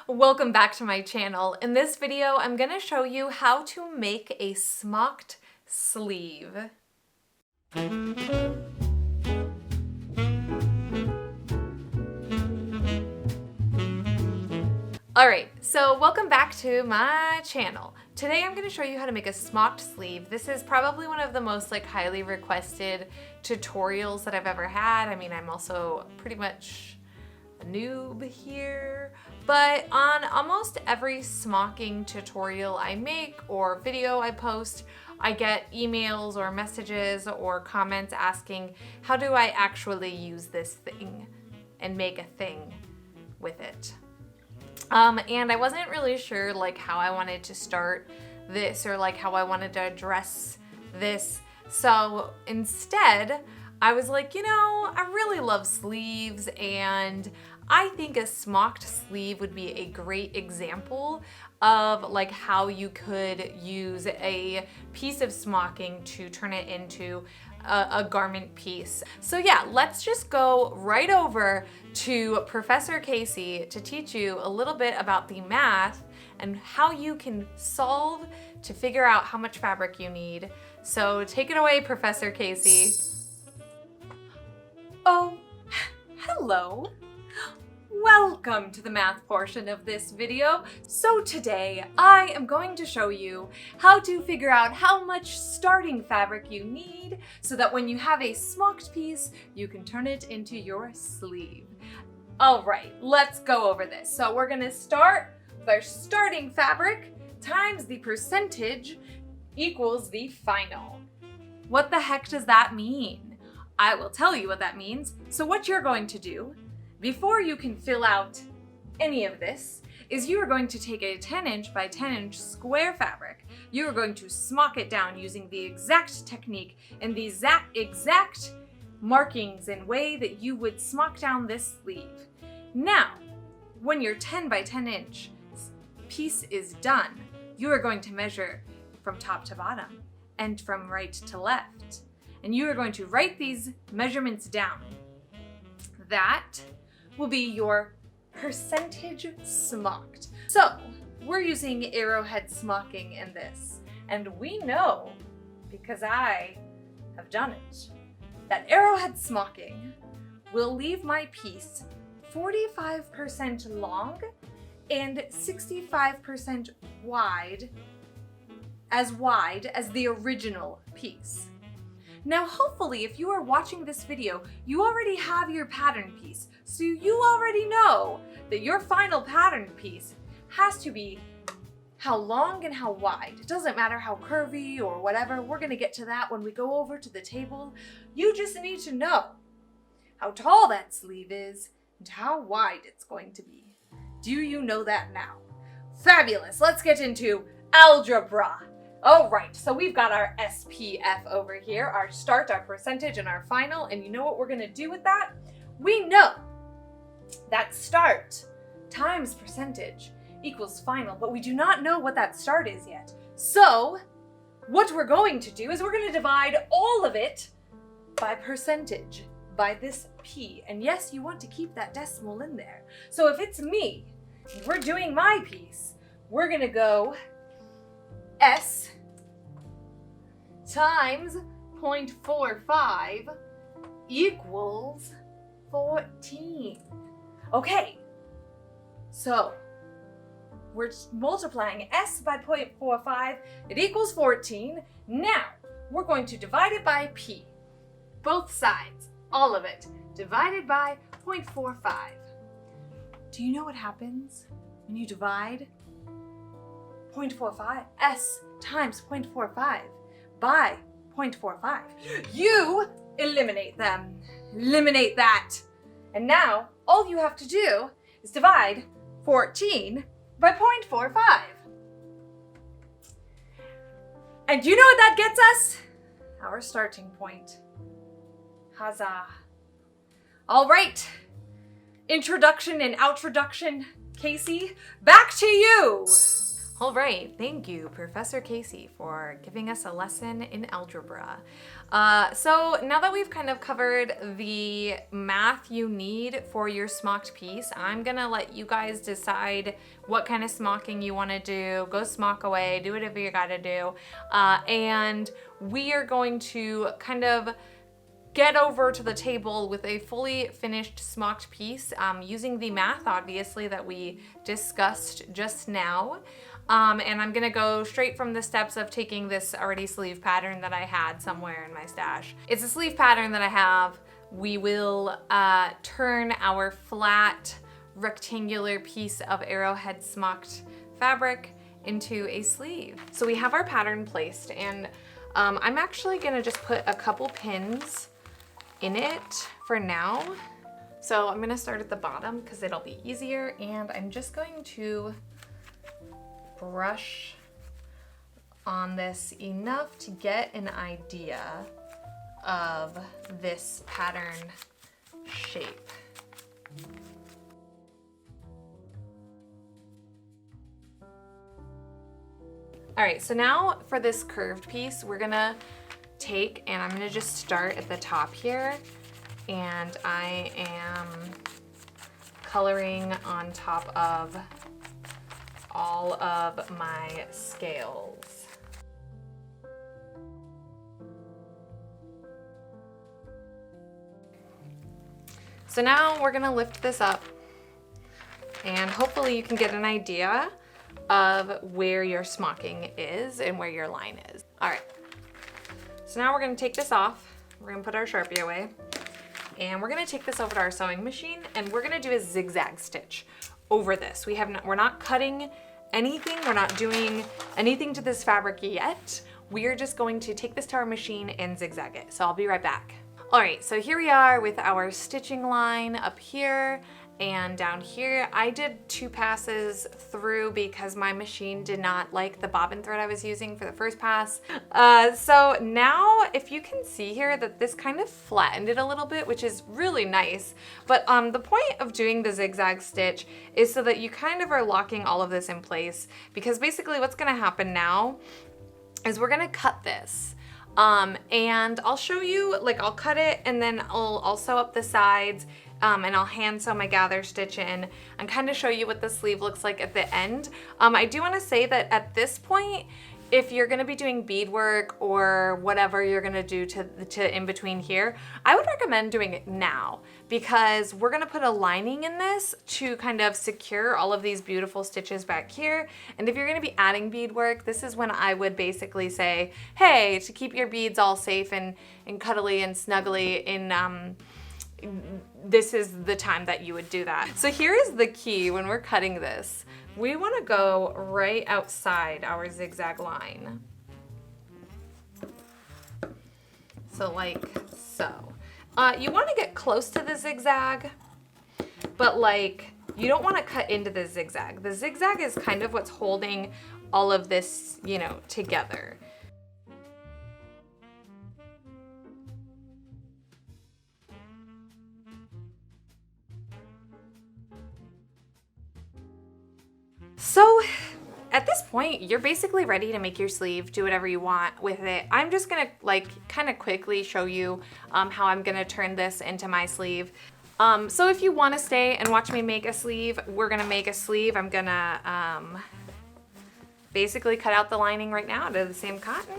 Welcome back to my channel. In this video, I'm going to show you how to make a smocked sleeve. Alright, so welcome back to my channel. Today I'm going to show you how to make a smocked sleeve. This is probably one of the most highly requested tutorials that I've ever had. I mean, I'm also pretty much a noob here, but on almost every smocking tutorial I make or video I post, I get emails or messages or comments asking, how do I actually use this thing and make a thing with it? And I wasn't really sure how I wanted to start this or how I wanted to address this. So instead, I was like, I really love sleeves, and I think a smocked sleeve would be a great example of how you could use a piece of smocking to turn it into a garment piece. So yeah, let's just go right over to Professor Casey to teach you a little bit about the math and how you can solve to figure out how much fabric you need. So take it away, Professor Casey. Oh, hello. Welcome to the math portion of this video. So today I am going to show you how to figure out how much starting fabric you need so that when you have a smocked piece, you can turn it into your sleeve. All right, let's go over this. So we're gonna start with our starting fabric times the percentage equals the final. What the heck does that mean? I will tell you what that means. So what you're going to do before you can fill out any of this is you are going to take a 10-inch by 10-inch square fabric. You are going to smock it down using the exact technique and the exact markings and way that you would smock down this sleeve. Now, when your 10 by 10 inch piece is done, you are going to measure from top to bottom and from right to left. And you are going to write these measurements down. That will be your percentage smocked. So we're using arrowhead smocking in this, and we know, because I have done it, that arrowhead smocking will leave my piece 45% long and 65% wide as the original piece. Now, hopefully, if you are watching this video, you already have your pattern piece, so you already know that your final pattern piece has to be how long and how wide. It doesn't matter how curvy or whatever. We're gonna get to that when we go over to the table. You just need to know how tall that sleeve is and how wide it's going to be. Do you know that now? Fabulous. Let's get into algebra. All right, so we've got our SPF over here, our start, our percentage, and our final, and you know what we're gonna do with that? We know that start times percentage equals final, but we do not know what that start is yet. So what we're going to do is we're gonna divide all of it by percentage, by this P. And yes, you want to keep that decimal in there. So if it's me, and we're doing my piece, we're gonna go S times 0.45 equals 14. Okay, so we're multiplying S by 0.45, it equals 14. Now, we're going to divide it by P. Both sides, all of it, divided by 0.45. Do you know what happens when you divide 0.45, S times 0.45 by 0.45? You eliminate them. Eliminate that. And now, all you have to do is divide 14 by 0.45. And do you know what that gets us? Our starting point. Huzzah. All right. Introduction and outroduction, Casey, back to you. All right, thank you, Professor Casey, for giving us a lesson in algebra. So now that we've kind of covered the math you need for your smocked piece, I'm gonna let you guys decide what kind of smocking you wanna do. Go smock away, do whatever you gotta do. And we are going to kind of get over to the table with a fully finished smocked piece using the math, obviously, that we discussed just now. And I'm gonna go straight from the steps of taking this already sleeve pattern that I had somewhere in my stash. It's a sleeve pattern that I have. We will turn our flat rectangular piece of arrowhead smocked fabric into a sleeve. So we have our pattern placed, and I'm actually gonna just put a couple pins in it for now. So I'm gonna start at the bottom because it'll be easier, and I'm just going to brush on this enough to get an idea of this pattern shape. All right, so now for this curved piece, we're gonna take, and I'm gonna just start at the top here, and I am coloring on top of all of my scales. So now we're gonna lift this up, and hopefully you can get an idea of where your smocking is and where your line is. All right, so now we're gonna take this off. We're gonna put our Sharpie away, and we're gonna take this over to our sewing machine, and we're gonna do a zigzag stitch over this. We're not cutting anything. We're not doing anything to this fabric yet. We are just going to take this to our machine and zigzag it. So I'll be right back. All right, so here we are with our stitching line up here and down here. I did 2 passes through because my machine did not like the bobbin thread I was using for the first pass. So now if you can see here that this kind of flattened it a little bit, which is really nice. But the point of doing the zigzag stitch is so that you kind of are locking all of this in place, because basically what's gonna happen now is we're gonna cut this. And I'll show you, like I'll cut it and then I'll sew up the sides, and I'll hand sew my gather stitch in and kind of show you what the sleeve looks like at the end. I do want to say that at this point, if you're going to be doing beadwork or whatever you're going to do to in between here, I would recommend doing it now, because we're going to put a lining in this to kind of secure all of these beautiful stitches back here. And if you're going to be adding beadwork, this is when I would basically say, hey, to keep your beads all safe and cuddly and snuggly in this is the time that you would do that. So here is the key when we're cutting this. We want to go right outside our zigzag line. So like so. You want to get close to the zigzag, but like you don't want to cut into the zigzag. The zigzag is kind of what's holding all of this, you know, together. So at this point, you're basically ready to make your sleeve, do whatever you want with it. I'm just gonna like kind of quickly show you how I'm gonna turn this into my sleeve. So if you wanna stay and watch me make a sleeve, we're gonna make a sleeve. I'm gonna basically cut out the lining right now out of the same cotton.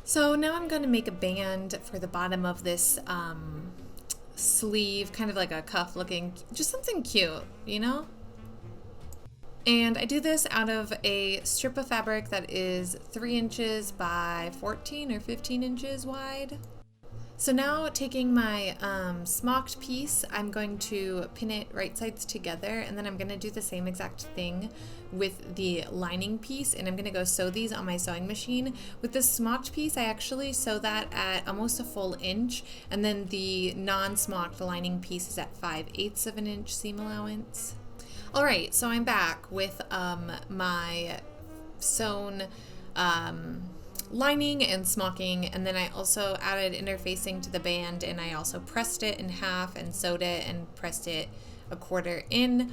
So now I'm going to make a band for the bottom of this sleeve, kind of like a cuff looking, just something cute, you know? And I do this out of a strip of fabric that is 3 inches by 14 or 15 inches wide. So now taking my smocked piece, I'm going to pin it right sides together, and then I'm going to do the same exact thing with the lining piece, and I'm going to go sew these on my sewing machine. With the smocked piece, I actually sew that at almost a full inch, and then the non-smocked lining piece is at 5/8 of an inch seam allowance. Alright, so I'm back with my sewn lining and smocking, and then I also added interfacing to the band, and I also pressed it in half and sewed it and pressed it a quarter in.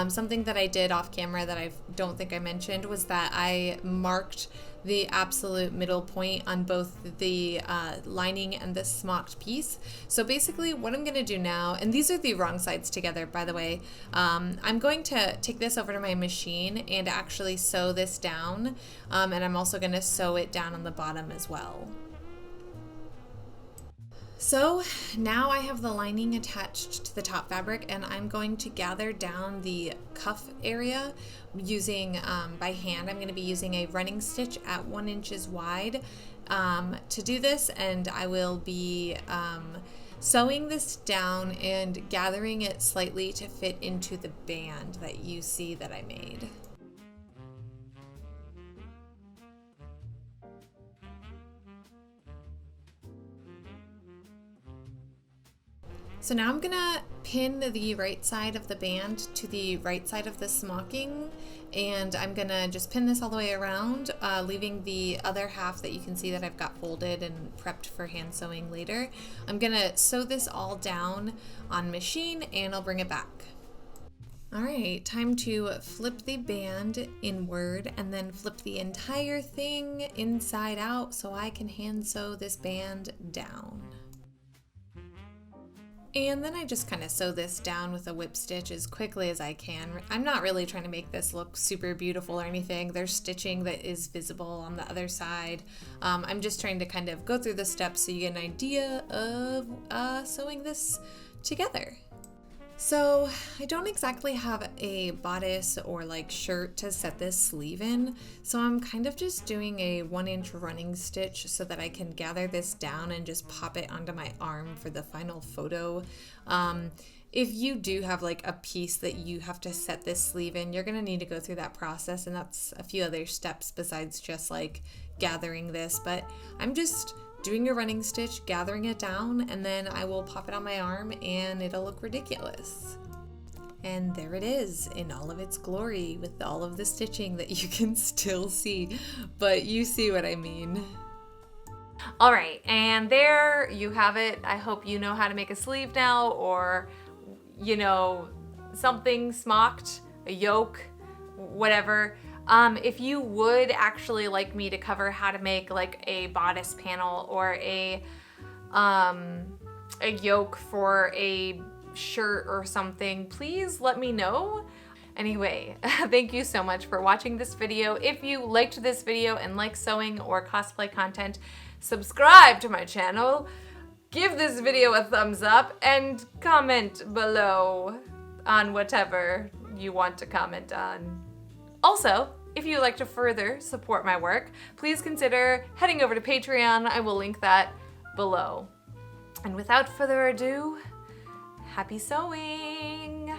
Something that I did off camera that I don't think I mentioned was that I marked the absolute middle point on both the lining and the smocked piece. So basically what I'm going to do now, and these are the wrong sides together, by the way, I'm going to take this over to my machine and actually sew this down, and I'm also going to sew it down on the bottom as well. So now I have the lining attached to the top fabric, and I'm going to gather down the cuff area using, by hand, I'm going to be using a running stitch at 1 inch wide to do this, and I will be sewing this down and gathering it slightly to fit into the band that you see that I made. So now I'm gonna pin the right side of the band to the right side of the smocking, and I'm gonna just pin this all the way around, leaving the other half that you can see that I've got folded and prepped for hand sewing later. I'm gonna sew this all down on machine and I'll bring it back. All right, time to flip the band inward and then flip the entire thing inside out so I can hand sew this band down. And then I just kind of sew this down with a whip stitch as quickly as I can. I'm not really trying to make this look super beautiful or anything. There's stitching that is visible on the other side. I'm just trying to kind of go through the steps so you get an idea of sewing this together. So I don't exactly have a bodice or like shirt to set this sleeve in, so I'm kind of just doing a 1 inch running stitch so that I can gather this down and just pop it onto my arm for the final photo. If you do have like a piece that you have to set this sleeve in, you're gonna need to go through that process, and that's a few other steps besides just like gathering this, but I'm just doing a running stitch, gathering it down, and then I will pop it on my arm and it'll look ridiculous. And there it is in all of its glory with all of the stitching that you can still see, but you see what I mean. All right, and there you have it. I hope you know how to make a sleeve now, or you know, something smocked, a yoke, whatever. If you would actually like me to cover how to make like a bodice panel or a yoke for a shirt or something, please let me know. Anyway, thank you so much for watching this video. If you liked this video and like sewing or cosplay content, subscribe to my channel, give this video a thumbs up, and comment below on whatever you want to comment on. Also, if you'd like to further support my work, please consider heading over to Patreon. I will link that below. And without further ado, happy sewing!